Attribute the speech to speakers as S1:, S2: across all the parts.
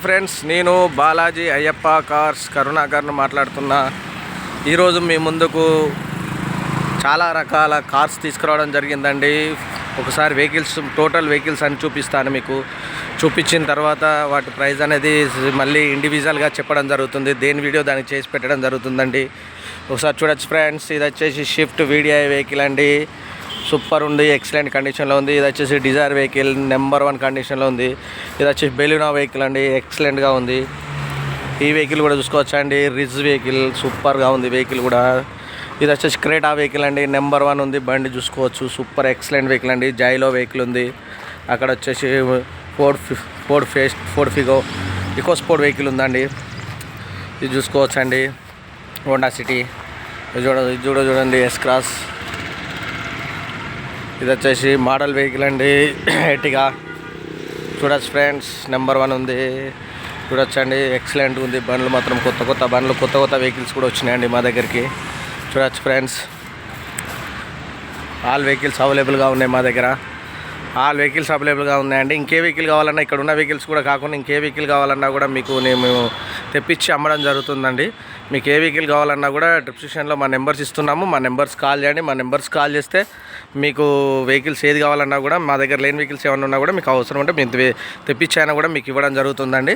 S1: Friends, నేను Balaji Ayyappa cars కరుణాకర్ను మాట్లాడుతున్నా. ఈరోజు మీ ముందుకు చాలా రకాల కార్స్ తీసుకురావడం జరిగిందండి. ఒకసారి వెహికల్స్ టోటల్ వెహికల్స్ అని చూపిస్తాను. మీకు చూపించిన తర్వాత వాటి ప్రైస్ అనేది మళ్ళీ ఇండివిజువల్గా చెప్పడం జరుగుతుంది. దేని వీడియో దానికి చేసి పెట్టడం జరుగుతుందండి. ఒకసారి చూడొచ్చు ఫ్రెండ్స్. ఇది వచ్చేసి షిఫ్ట్ వీడిఐ వెహికల్ అండి. సూపర్ ఉంది, ఎక్సలెంట్ కండిషన్లో ఉంది. ఇది వచ్చేసి డిజైర్ వెహికల్ నెంబర్ 1 కండిషన్లో ఉంది. ఇది వచ్చేసి బెలూనా వెహికల్ అండి, ఎక్సలెంట్గా ఉంది. ఈ వెహికల్ కూడా చూసుకోవచ్చా అండి. రిజ్ వెహికల్ సూపర్గా ఉంది వెహికల్ కూడా. ఇది వచ్చేసి క్రేటా వెహికల్ అండి, నెంబర్ 1 ఉంది. బండి చూసుకోవచ్చు, సూపర్ ఎక్సలెంట్ వెహికల్ అండి. జైలో వెహికల్ ఉంది. అక్కడ వచ్చేసి Ford Figo EcoSport vehicle ఉందండి. ఇది చూసుకోవచ్చు అండి. హోండా సిటీ ఇది చూడండి. S Cross. ఇది వచ్చేసి మోడల్ వెహికల్ అండి, ఎర్టిగా. చూడొచ్చు ఫ్రెండ్స్, నెంబర్ 1 ఉంది. చూడొచ్చండి, ఎక్సలెంట్ ఉంది. బండ్లు మాత్రం కొత్త వెహికల్స్ కూడా వచ్చినాయండి మా దగ్గరికి. చూడొచ్చు ఫ్రెండ్స్, ఆల్ వెహికల్స్ అవైలబుల్గా ఉన్నాయి మా దగ్గర. ఆల్ వెహికల్స్ అవైలబుల్గా ఉన్నాయండి. ఇంకే వెహికల్ కావాలన్నా, ఇక్కడ ఉన్న వెహికల్స్ కూడా కాకుండా ఇంకే వెహికల్ కావాలన్నా కూడా మీకు మేము తెప్పించి అమ్మడం జరుగుతుందండి. మీకు ఏ వెహికల్ కావాలన్నా కూడా డిస్క్రిప్షన్లో మా నెంబర్స్ ఇస్తున్నాము. మా నెంబర్స్ కాల్ చేయండి. మా నెంబర్స్ కాల్ చేస్తే మీకు వెహికల్స్ ఏది కావాలన్నా కూడా, మా దగ్గర లేని వెహికల్స్ ఏమన్నా ఉన్నా కూడా మీకు అవసరం ఉంటే మేము తెప్పించైనా కూడా మీకు ఇవ్వడం జరుగుతుందండి.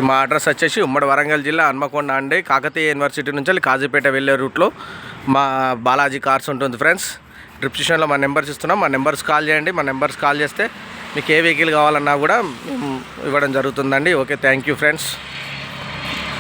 S1: మా అడ్రస్ వచ్చేసి ఉమ్మడి వరంగల్ జిల్లా హన్మకొండ అండి. కాకతీయ యూనివర్సిటీ నుంచి కాజీపేట వెళ్ళే రూట్లో మా బాలాజీ కార్స్ ఉంటుంది ఫ్రెండ్స్. డిస్క్రిప్షన్లో మా నెంబర్స్ ఇస్తున్నాం. మా నెంబర్స్ కాల్ చేయండి. మా నెంబర్స్ కాల్ చేస్తే మీకు ఏ వెహికల్ కావాలన్నా కూడా ఇవ్వడం జరుగుతుందండి. Okay, thank you friends.